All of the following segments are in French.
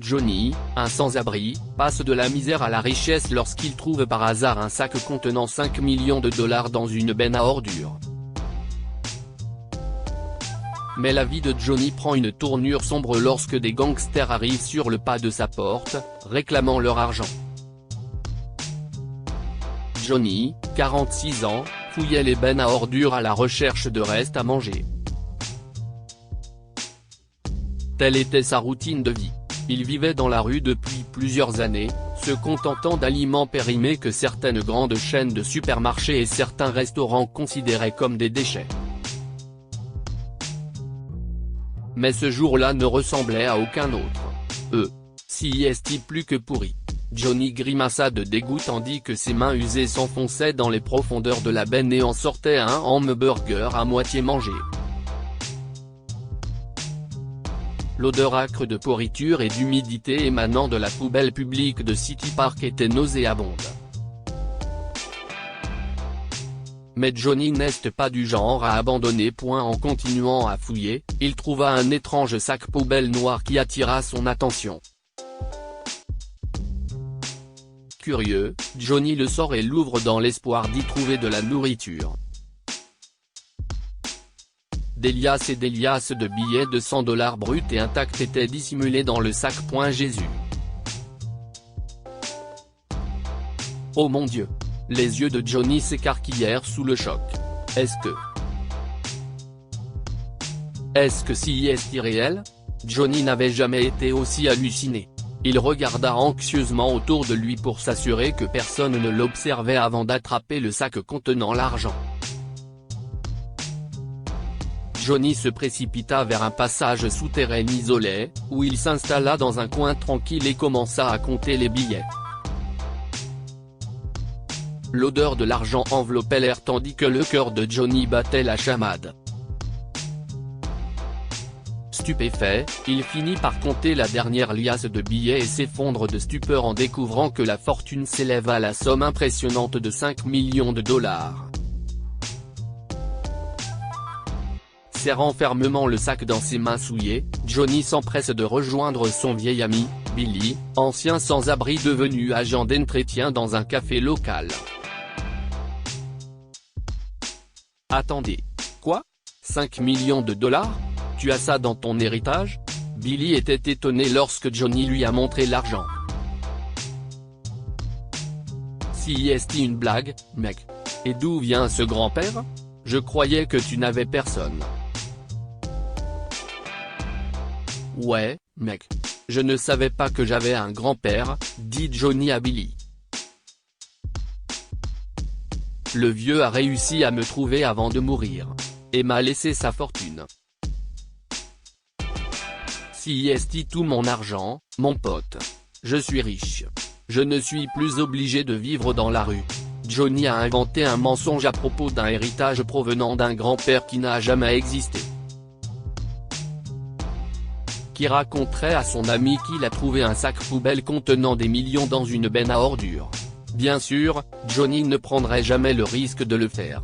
Johnny, un sans-abri, passe de la misère à la richesse lorsqu'il trouve par hasard un sac contenant 5 millions de dollars dans une benne à ordures. Mais la vie de Johnny prend une tournure sombre lorsque des gangsters arrivent sur le pas de sa porte, réclamant leur argent. Johnny, 46 ans, fouillait les bennes à ordures à la recherche de restes à manger. Telle était sa routine de vie. Il vivait dans la rue depuis plusieurs années, se contentant d'aliments périmés que certaines grandes chaînes de supermarchés et certains restaurants considéraient comme des déchets. Mais ce jour-là ne ressemblait à aucun autre. CIST plus que pourri. Johnny grimaça de dégoût tandis que ses mains usées s'enfonçaient dans les profondeurs de la benne et en sortait un hamburger à moitié mangé. L'odeur âcre de pourriture et d'humidité émanant de la poubelle publique de City Park était nauséabonde. Mais Johnny n'est pas du genre à abandonner. En continuant à fouiller, il trouva un étrange sac poubelle noir qui attira son attention. Curieux, Johnny le sort et l'ouvre dans l'espoir d'y trouver de la nourriture. Des liasses et des liasses de billets de 100 $ bruts et intacts étaient dissimulés dans le sac. Jésus. Oh mon Dieu! Les yeux de Johnny s'écarquillèrent sous le choc. Est-ce que CIST réel? Johnny n'avait jamais été aussi halluciné. Il regarda anxieusement autour de lui pour s'assurer que personne ne l'observait avant d'attraper le sac contenant l'argent. Johnny se précipita vers un passage souterrain isolé, où il s'installa dans un coin tranquille et commença à compter les billets. L'odeur de l'argent enveloppait l'air tandis que le cœur de Johnny battait la chamade. Stupéfait, il finit par compter la dernière liasse de billets et s'effondre de stupeur en découvrant que la fortune s'élève à la somme impressionnante de 5 millions de dollars. Serrant fermement le sac dans ses mains souillées, Johnny s'empresse de rejoindre son vieil ami, Billy, ancien sans-abri devenu agent d'entretien dans un café local. Attendez. Quoi? 5 millions de dollars? Tu as ça dans ton héritage? Billy était étonné lorsque Johnny lui a montré l'argent. CIST une blague, mec? Et d'où vient ce grand-père? Je croyais que tu n'avais personne. Ouais, mec. Je ne savais pas que j'avais un grand-père, dit Johnny à Billy. Le vieux a réussi à me trouver avant de mourir. Et m'a laissé sa fortune. CIST tout mon argent, mon pote. Je suis riche. Je ne suis plus obligé de vivre dans la rue. Johnny a inventé un mensonge à propos d'un héritage provenant d'un grand-père qui n'a jamais existé. Qui raconterait à son ami qu'il a trouvé un sac poubelle contenant des millions dans une benne à ordures. Bien sûr, Johnny ne prendrait jamais le risque de le faire.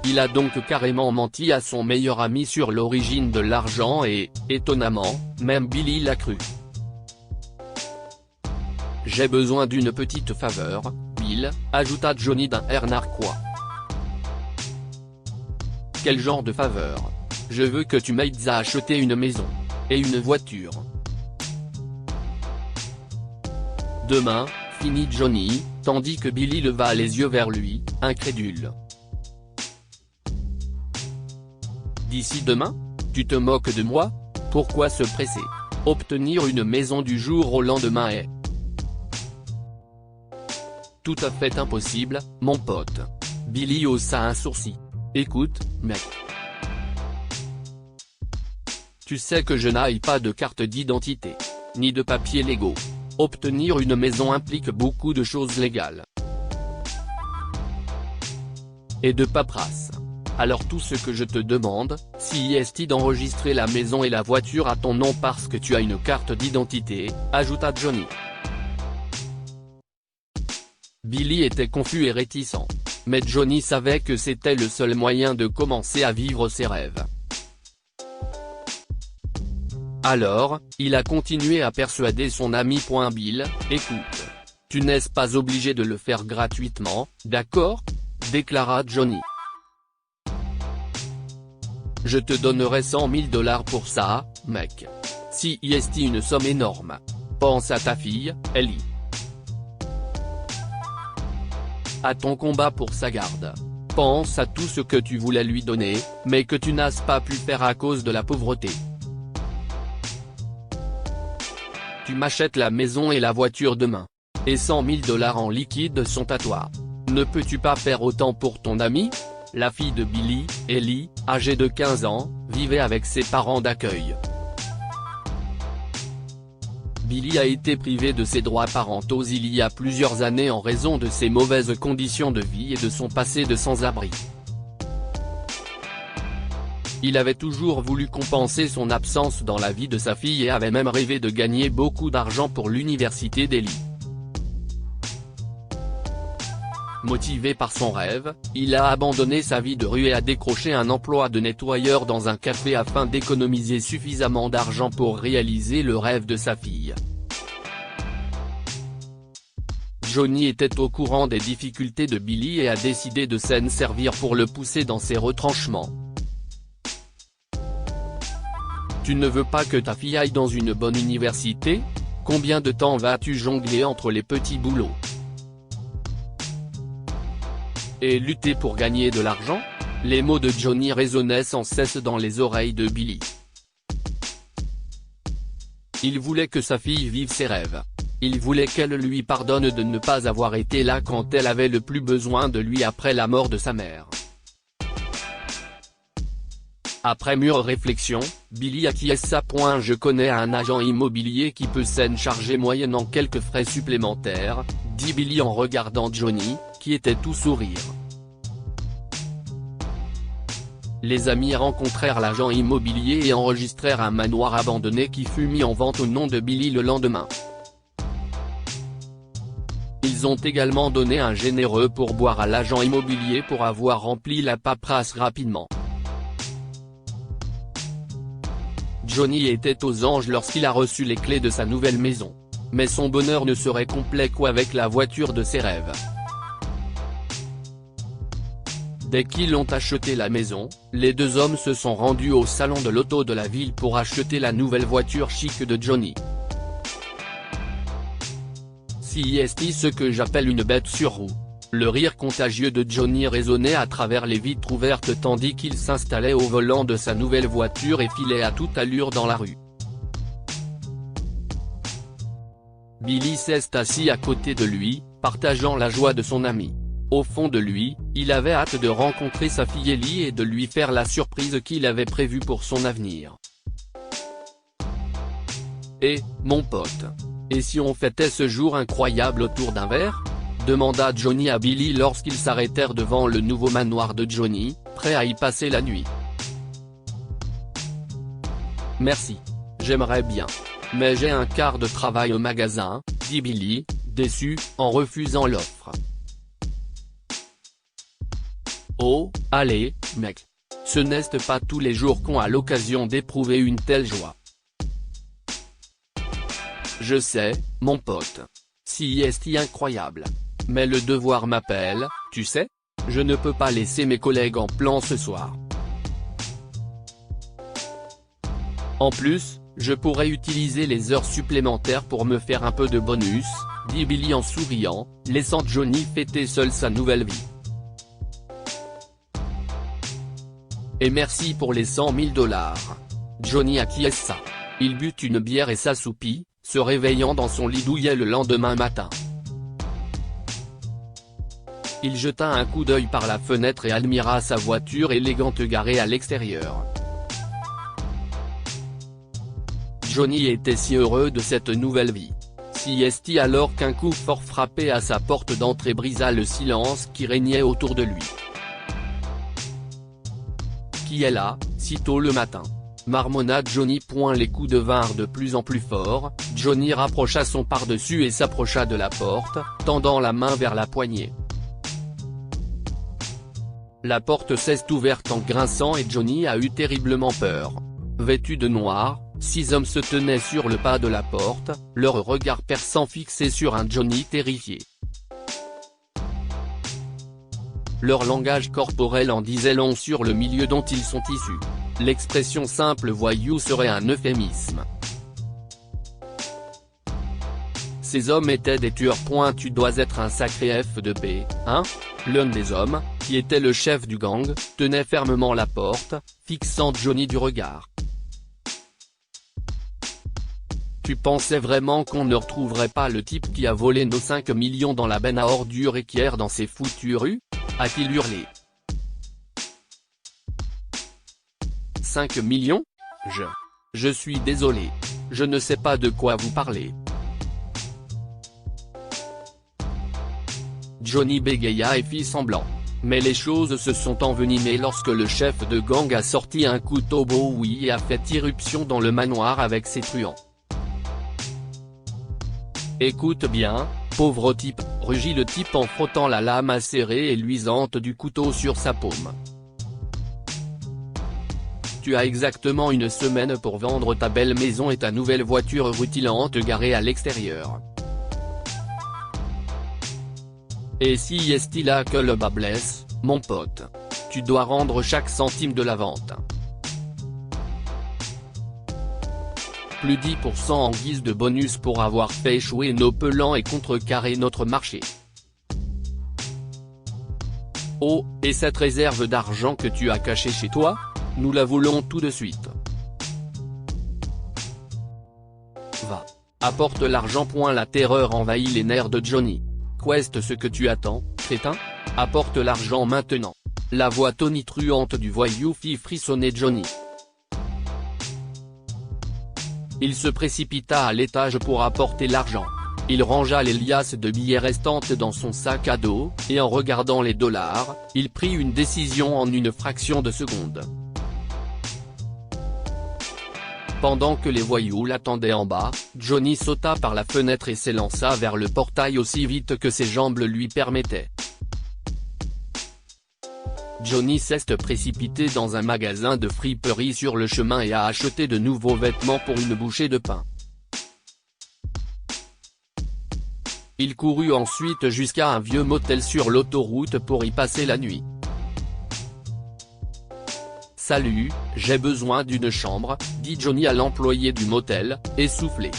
Il a donc carrément menti à son meilleur ami sur l'origine de l'argent et, étonnamment, même Billy l'a cru. J'ai besoin d'une petite faveur, Bill, ajouta Johnny d'un air narquois. Quel genre de faveur? Je veux que tu m'aides à acheter une maison. Et une voiture. Demain, finit Johnny, tandis que Billy leva les yeux vers lui, incrédule. D'ici demain? Tu te moques de moi? Pourquoi se presser? Obtenir une maison du jour au lendemain est tout à fait impossible, mon pote. Billy haussa un sourcil. Écoute, mec. Tu sais que je n'ai pas de carte d'identité. Ni de papiers légaux. Obtenir une maison implique beaucoup de choses légales. Et de paperasse. Alors tout ce que je te demande, CIST d'enregistrer la maison et la voiture à ton nom parce que tu as une carte d'identité, ajouta Johnny. Billy était confus et réticent. Mais Johnny savait que c'était le seul moyen de commencer à vivre ses rêves. Alors, il a continué à persuader son ami. Bill, écoute. Tu n'es pas obligé de le faire gratuitement, d'accord ? Déclara Johnny. Je te donnerai 100 000 $ pour ça, mec. Si c'est une somme énorme. Pense à ta fille, Ellie. À ton combat pour sa garde. Pense à tout ce que tu voulais lui donner, mais que tu n'as pas pu faire à cause de la pauvreté. Tu m'achètes la maison et la voiture demain. Et 100 000 $ en liquide sont à toi. Ne peux-tu pas faire autant pour ton ami ? La fille de Billy, Ellie, âgée de 15 ans, vivait avec ses parents d'accueil. Billy a été privé de ses droits parentaux il y a plusieurs années en raison de ses mauvaises conditions de vie et de son passé de sans-abri. Il avait toujours voulu compenser son absence dans la vie de sa fille et avait même rêvé de gagner beaucoup d'argent pour l'université d'Ellie. Motivé par son rêve, il a abandonné sa vie de rue et a décroché un emploi de nettoyeur dans un café afin d'économiser suffisamment d'argent pour réaliser le rêve de sa fille. Johnny était au courant des difficultés de Billy et a décidé de s'en servir pour le pousser dans ses retranchements. Tu ne veux pas que ta fille aille dans une bonne université ? Combien de temps vas-tu jongler entre les petits boulots ? Et lutter pour gagner de l'argent ? Les mots de Johnny résonnaient sans cesse dans les oreilles de Billy. Il voulait que sa fille vive ses rêves. Il voulait qu'elle lui pardonne de ne pas avoir été là quand elle avait le plus besoin de lui après la mort de sa mère. Après mûre réflexion, Billy acquiesça. Je connais un agent immobilier qui peut s'en charger moyennant quelques frais supplémentaires, dit Billy en regardant Johnny, qui était tout sourire. Les amis rencontrèrent l'agent immobilier et enregistrèrent un manoir abandonné qui fut mis en vente au nom de Billy le lendemain. Ils ont également donné un généreux pourboire à l'agent immobilier pour avoir rempli la paperasse rapidement. Johnny était aux anges lorsqu'il a reçu les clés de sa nouvelle maison. Mais son bonheur ne serait complet qu'avec la voiture de ses rêves. Dès qu'ils ont acheté la maison, les deux hommes se sont rendus au salon de l'auto de la ville pour acheter la nouvelle voiture chic de Johnny. C'est ce que j'appelle une bête sur roue. Le rire contagieux de Johnny résonnait à travers les vitres ouvertes tandis qu'il s'installait au volant de sa nouvelle voiture et filait à toute allure dans la rue. Billy s'est assis à côté de lui, partageant la joie de son ami. Au fond de lui, il avait hâte de rencontrer sa fille Ellie et de lui faire la surprise qu'il avait prévue pour son avenir. Et, mon pote, et si on fêtait ce jour incroyable autour d'un verre ? Demanda Johnny à Billy lorsqu'ils s'arrêtèrent devant le nouveau manoir de Johnny, prêt à y passer la nuit. Merci. J'aimerais bien. Mais j'ai un quart de travail au magasin, dit Billy, déçu, en refusant l'offre. Oh, allez, mec. Ce n'est pas tous les jours qu'on a l'occasion d'éprouver une telle joie. Je sais, mon pote. C'est incroyable. Mais le devoir m'appelle, tu sais ? Je ne peux pas laisser mes collègues en plan ce soir. En plus, je pourrais utiliser les heures supplémentaires pour me faire un peu de bonus, dit Billy en souriant, laissant Johnny fêter seul sa nouvelle vie. Et merci pour les 100 000 $. Johnny acquiesça. Il but une bière et s'assoupit, se réveillant dans son lit douillet le lendemain matin. Il jeta un coup d'œil par la fenêtre et admira sa voiture élégante garée à l'extérieur. Johnny était si heureux de cette nouvelle vie. C'est alors qu'un coup fort frappé à sa porte d'entrée brisa le silence qui régnait autour de lui. Qui est là, si tôt le matin ? Marmonna Johnny. Les coups de vinrent de plus en plus forts, Johnny rapprocha son pardessus et s'approcha de la porte, tendant la main vers la poignée. La porte s'est ouverte en grinçant et Johnny a eu terriblement peur. Vêtu de noir, 6 hommes se tenaient sur le pas de la porte, leur regard perçant fixé sur un Johnny terrifié. Leur langage corporel en disait long sur le milieu dont ils sont issus. L'expression simple voyou serait un euphémisme. Ces hommes étaient des tueurs. Tu dois être un sacré F2P, hein? L'un des hommes, qui était le chef du gang, tenait fermement la porte, fixant Johnny du regard. Tu pensais vraiment qu'on ne retrouverait pas le type qui a volé nos 5 millions dans la benne à ordures et qui erre dans ces foutues rues? A-t-il hurlé. 5 millions? Je suis désolé. Je ne sais pas de quoi vous parlez. Johnny bégaya et fit semblant. Mais les choses se sont envenimées lorsque le chef de gang a sorti un couteau Bowie et a fait irruption dans le manoir avec ses truands. Écoute bien, pauvre type, rugit le type en frottant la lame acérée et luisante du couteau sur sa paume. Tu as exactement une semaine pour vendre ta belle maison et ta nouvelle voiture rutilante garée à l'extérieur. Et si est-il là que le bas blesse, mon pote? Tu dois rendre chaque centime de la vente. Plus 10% en guise de bonus pour avoir fait échouer nos plans et contrecarrer notre marché. Oh, et cette réserve d'argent que tu as cachée chez toi? Nous la voulons tout de suite. Va. Apporte l'argent. La terreur envahit les nerfs de Johnny. Qu'est-ce que tu attends, crétin? Apporte l'argent maintenant. La voix tonitruante du voyou fit frissonner Johnny. Il se précipita à l'étage pour apporter l'argent. Il rangea les liasses de billets restantes dans son sac à dos, et en regardant les dollars, il prit une décision en une fraction de seconde. Pendant que les voyous l'attendaient en bas, Johnny sauta par la fenêtre et s'élança vers le portail aussi vite que ses jambes le lui permettaient. Johnny s'est précipité dans un magasin de friperie sur le chemin et a acheté de nouveaux vêtements pour une bouchée de pain. Il courut ensuite jusqu'à un vieux motel sur l'autoroute pour y passer la nuit. « Salut, j'ai besoin d'une chambre », dit Johnny à l'employé du motel, essoufflé.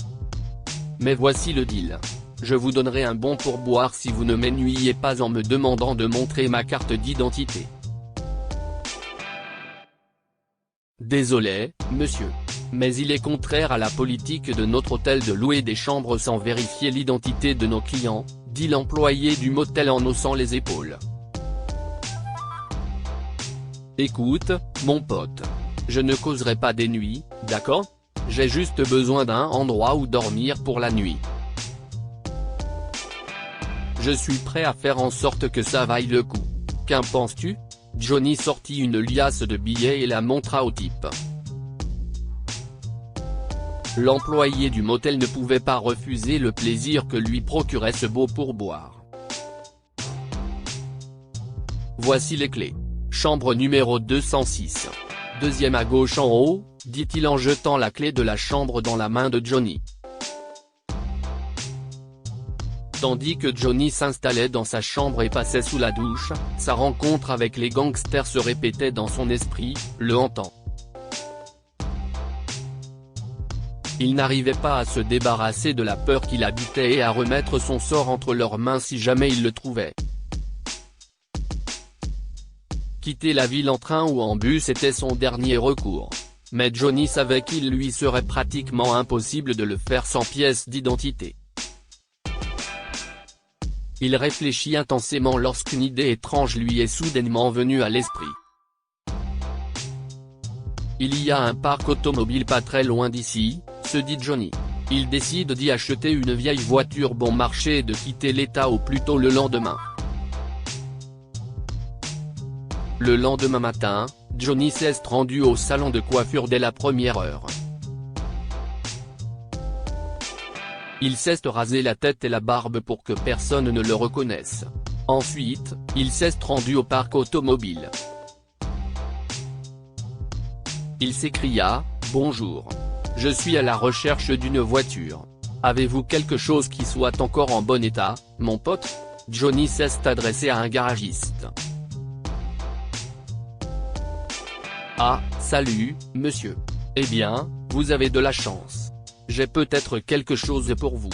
« Mais voici le deal. Je vous donnerai un bon pourboire si vous ne m'ennuyez pas en me demandant de montrer ma carte d'identité. » « Désolé, monsieur. Mais il est contraire à la politique de notre hôtel de louer des chambres sans vérifier l'identité de nos clients, » dit l'employé du motel en haussant les épaules. « Écoute, mon pote. Je ne causerai pas des nuits, d'accord? J'ai juste besoin d'un endroit où dormir pour la nuit. Je suis prêt à faire en sorte que ça vaille le coup. Qu'en penses-tu » Johnny sortit une liasse de billets et la montra au type. L'employé du motel ne pouvait pas refuser le plaisir que lui procurait ce beau pourboire. « Voici les clés. Chambre numéro 206. Deuxième à gauche en haut », dit-il en jetant la clé de la chambre dans la main de Johnny. Tandis que Johnny s'installait dans sa chambre et passait sous la douche, sa rencontre avec les gangsters se répétait dans son esprit, le hantant. Il n'arrivait pas à se débarrasser de la peur qui l'habitait et à remettre son sort entre leurs mains si jamais il le trouvait. Quitter la ville en train ou en bus était son dernier recours. Mais Johnny savait qu'il lui serait pratiquement impossible de le faire sans pièce d'identité. Il réfléchit intensément lorsqu'une idée étrange lui est soudainement venue à l'esprit. Il y a un parc automobile pas très loin d'ici, se dit Johnny. Il décide d'y acheter une vieille voiture bon marché et de quitter l'état au plus tôt le lendemain. Le lendemain matin, Johnny s'est rendu au salon de coiffure dès la première heure. Il s'est rasé la tête et la barbe pour que personne ne le reconnaisse. Ensuite, il s'est rendu au parc automobile. Il s'écria, « Bonjour. Je suis à la recherche d'une voiture. Avez-vous quelque chose qui soit encore en bon état, mon pote ?» Johnny s'est adressé à un garagiste. « Ah, salut, monsieur. Eh bien, vous avez de la chance. J'ai peut-être quelque chose pour vous. »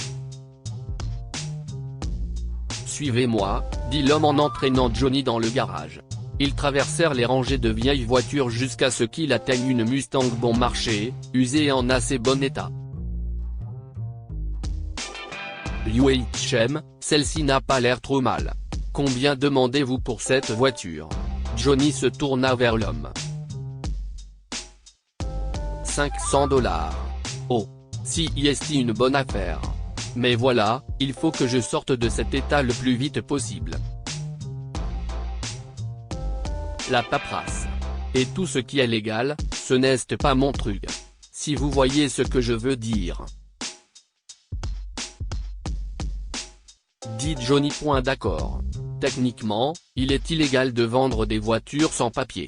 « Suivez-moi, » dit l'homme en entraînant Johnny dans le garage. Ils traversèrent les rangées de vieilles voitures jusqu'à ce qu'il atteigne une Mustang bon marché, usée et en assez bon état. Liu-Chem, celle-ci n'a pas l'air trop mal. Combien demandez-vous pour cette voiture? Johnny se tourna vers l'homme. 500 $. Oh. Si est une bonne affaire. Mais voilà, il faut que je sorte de cet état le plus vite possible. La paperasse. Et tout ce qui est légal, ce n'est pas mon truc. Si vous voyez ce que je veux dire. Dit Johnny. D'accord. Techniquement, il est illégal de vendre des voitures sans papier.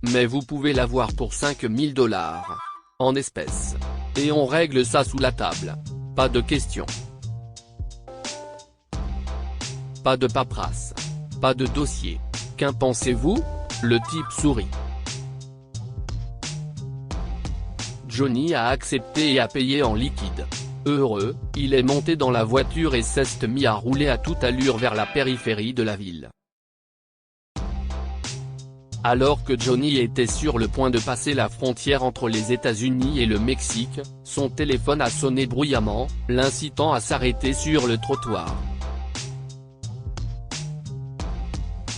Mais vous pouvez l'avoir pour 5000 $. En espèces. Et on règle ça sous la table. Pas de questions. Pas de paperasse. Pas de dossier. Qu'en pensez-vous? Le type sourit. Johnny a accepté et a payé en liquide. Heureux, il est monté dans la voiture et s'est mis à rouler à toute allure vers la périphérie de la ville. Alors que Johnny était sur le point de passer la frontière entre les États-Unis et le Mexique, son téléphone a sonné bruyamment, l'incitant à s'arrêter sur le trottoir.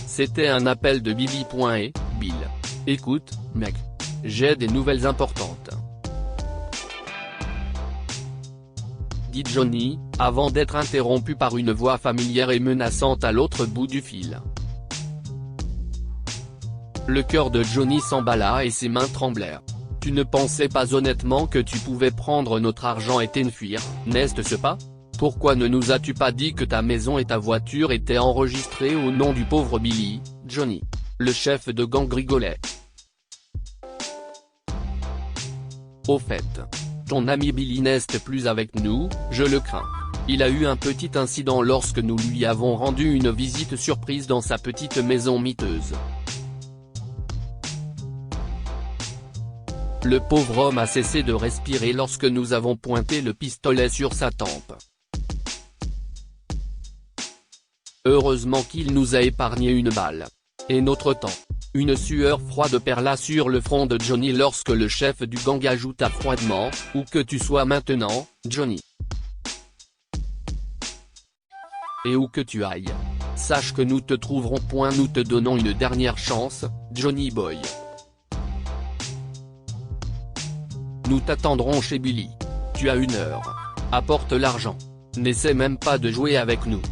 C'était un appel de Billy. Et, Bill. Écoute, mec. J'ai des nouvelles importantes. Dit Johnny, avant d'être interrompu par une voix familière et menaçante à l'autre bout du fil. Le cœur de Johnny s'emballa et ses mains tremblèrent. Tu ne pensais pas honnêtement que tu pouvais prendre notre argent et t'enfuir, n'est-ce pas? Pourquoi ne nous as-tu pas dit que ta maison et ta voiture étaient enregistrées au nom du pauvre Billy? Johnny. Le chef de gang rigolait. Au fait. Ton ami Billy n'est plus avec nous, je le crains. Il a eu un petit incident lorsque nous lui avons rendu une visite surprise dans sa petite maison miteuse. Le pauvre homme a cessé de respirer lorsque nous avons pointé le pistolet sur sa tempe. Heureusement qu'il nous a épargné une balle. Et notre temps. Une sueur froide perla sur le front de Johnny lorsque le chef du gang ajouta froidement, « Où que tu sois maintenant, Johnny. Et où que tu ailles. Sache que nous te trouverons. Nous te donnons une dernière chance, Johnny Boy. Nous t'attendrons chez Billy. Tu as 1 heure. Apporte l'argent. N'essaie même pas de jouer avec nous.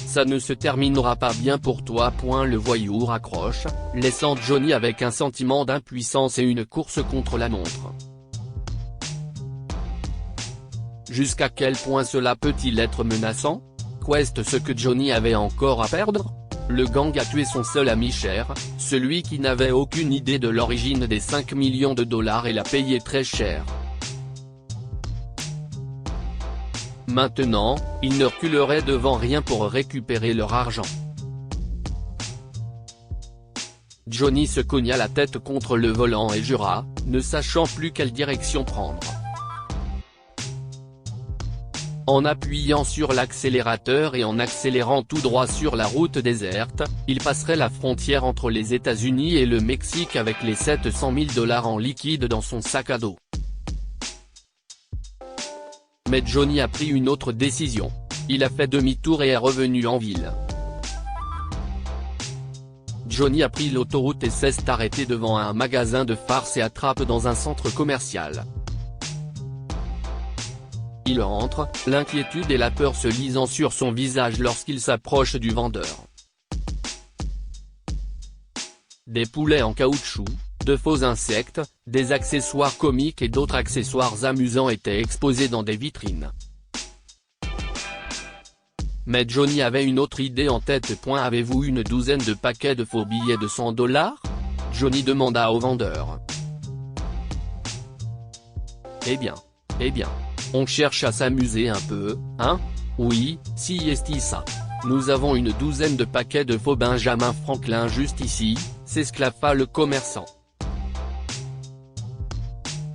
Ça ne se terminera pas bien pour toi. » Le voyou raccroche, laissant Johnny avec un sentiment d'impuissance et une course contre la montre. Jusqu'à quel point cela peut-il être menaçant? Qu'est-ce ce que Johnny avait encore à perdre? Le gang a tué son seul ami cher, celui qui n'avait aucune idée de l'origine des 5 millions de $ et l'a payé très cher. Maintenant, ils ne reculeraient devant rien pour récupérer leur argent. Johnny se cogna la tête contre le volant et jura, ne sachant plus quelle direction prendre. En appuyant sur l'accélérateur et en accélérant tout droit sur la route déserte, il passerait la frontière entre les États-Unis et le Mexique avec les 700 000 $ en liquide dans son sac à dos. Mais Johnny a pris une autre décision. Il a fait demi-tour et est revenu en ville. Johnny a pris l'autoroute et s'est arrêté devant un magasin de farce et attrape dans un centre commercial. Il entre, l'inquiétude et la peur se lisant sur son visage lorsqu'il s'approche du vendeur. Des poulets en caoutchouc, de faux insectes, des accessoires comiques et d'autres accessoires amusants étaient exposés dans des vitrines. Mais Johnny avait une autre idée en tête. Avez-vous une douzaine de paquets de faux billets de 100 $? Johnny demanda au vendeur. Eh bien, on cherche à s'amuser un peu, hein? Oui, si est ça. Nous avons une douzaine de paquets de faux Benjamin Franklin juste ici, s'esclaffa le commerçant.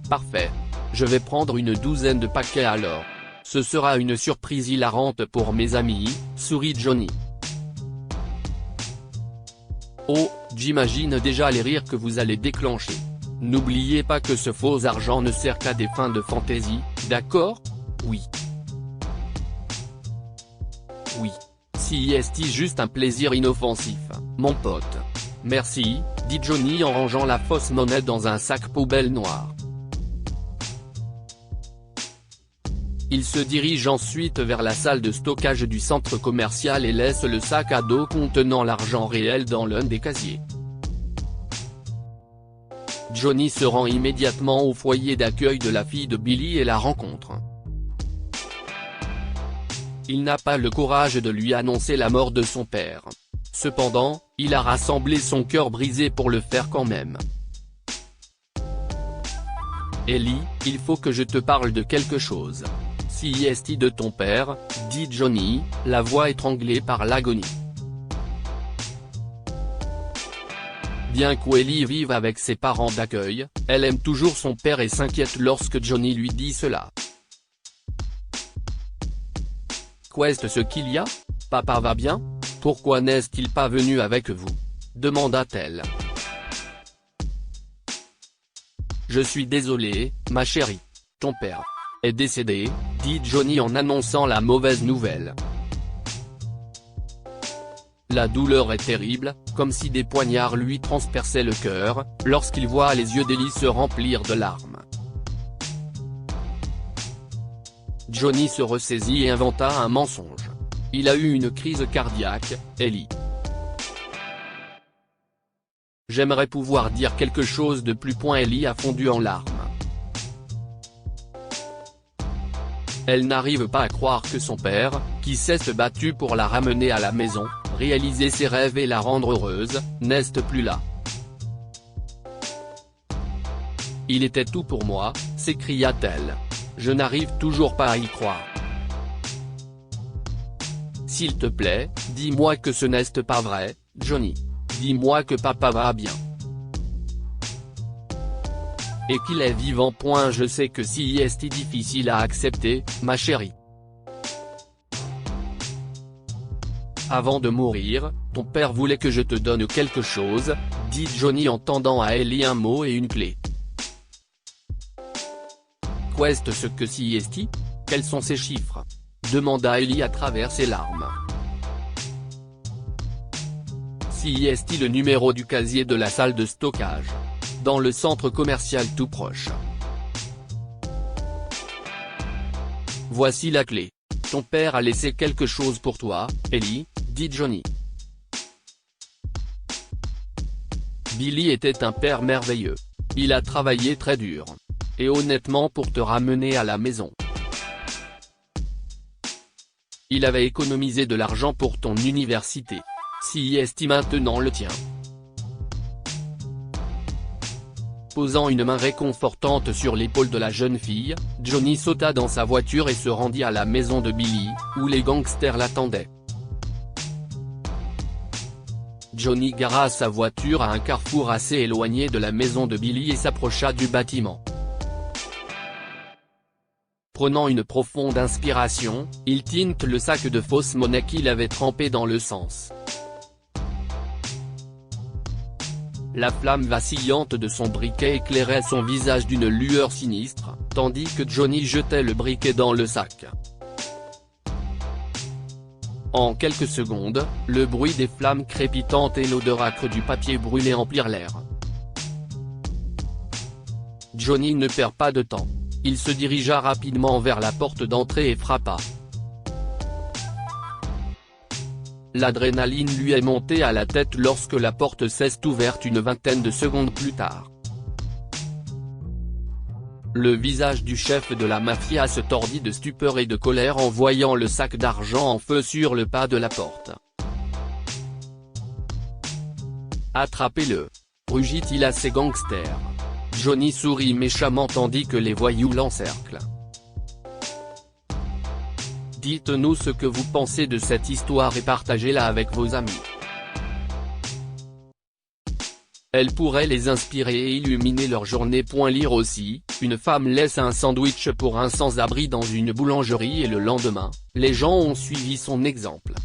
Parfait. Je vais prendre une douzaine de paquets alors. Ce sera une surprise hilarante pour mes amis, sourit Johnny. Oh, j'imagine déjà les rires que vous allez déclencher. N'oubliez pas que ce faux argent ne sert qu'à des fins de fantaisie, d'accord? Oui. Oui. Si est juste un plaisir inoffensif, mon pote. Merci, dit Johnny en rangeant la fausse monnaie dans un sac poubelle noir. Il se dirige ensuite vers la salle de stockage du centre commercial et laisse le sac à dos contenant l'argent réel dans l'un des casiers. Johnny se rend immédiatement au foyer d'accueil de la fille de Billy et la rencontre. Il n'a pas le courage de lui annoncer la mort de son père. Cependant, il a rassemblé son cœur brisé pour le faire quand même. Ellie, il faut que je te parle de quelque chose. Si est de ton père, dit Johnny, la voix étranglée par l'agonie. Bien qu'Ellie vive avec ses parents d'accueil, elle aime toujours son père et s'inquiète lorsque Johnny lui dit cela. Qu'est-ce qu'il y a? Papa va bien? Pourquoi n'est-il pas venu avec vous? Demanda-t-elle. Je suis désolé, ma chérie. Ton père est décédé, dit Johnny en annonçant la mauvaise nouvelle. La douleur est terrible, comme si des poignards lui transperçaient le cœur, lorsqu'il voit les yeux d'Ellie se remplir de larmes. Johnny se ressaisit et inventa un mensonge. Il a eu une crise cardiaque, Ellie. J'aimerais pouvoir dire quelque chose de plus. Ellie a fondu en larmes. Elle n'arrive pas à croire que son père, qui s'est battu pour la ramener à la maison, réaliser ses rêves et la rendre heureuse, n'est plus là. Il était tout pour moi, s'écria-t-elle. Je n'arrive toujours pas à y croire. S'il te plaît, dis-moi que ce n'est pas vrai, Johnny. Dis-moi que papa va bien. Et qu'il est vivant. Je sais que si est difficile à accepter, ma chérie. Avant de mourir, ton père voulait que je te donne quelque chose, dit Johnny en tendant à Ellie un mot et une clé. Qu'est-ce que si est? Quels sont ces chiffres? Demanda Ellie à travers ses larmes. Si est le numéro du casier de la salle de stockage. Dans le centre commercial tout proche. Voici la clé. Ton père a laissé quelque chose pour toi, Ellie, dit Johnny. Billy était un père merveilleux. Il a travaillé très dur. Et honnêtement pour te ramener à la maison. Il avait économisé de l'argent pour ton université. Si est maintenant le tien. Posant une main réconfortante sur l'épaule de la jeune fille, Johnny sauta dans sa voiture et se rendit à la maison de Billy, où les gangsters l'attendaient. Johnny gara sa voiture à un carrefour assez éloigné de la maison de Billy et s'approcha du bâtiment. Prenant une profonde inspiration, il tinte le sac de fausse monnaie qu'il avait trempé dans le sens. La flamme vacillante de son briquet éclairait son visage d'une lueur sinistre, tandis que Johnny jetait le briquet dans le sac. En quelques secondes, le bruit des flammes crépitantes et l'odeur âcre du papier brûlé emplirent l'air. Johnny ne perd pas de temps. Il se dirigea rapidement vers la porte d'entrée et frappa. L'adrénaline lui est montée à la tête lorsque la porte s'est ouverte une vingtaine de secondes plus tard. Le visage du chef de la mafia se tordit de stupeur et de colère en voyant le sac d'argent en feu sur le pas de la porte. « Attrapez-le » rugit-il à ses gangsters. Johnny sourit méchamment tandis que les voyous l'encerclent. Dites-nous ce que vous pensez de cette histoire et partagez-la avec vos amis. Elle pourrait les inspirer et illuminer leur journée. Lire aussi, une femme laisse un sandwich pour un sans-abri dans une boulangerie et le lendemain, les gens ont suivi son exemple.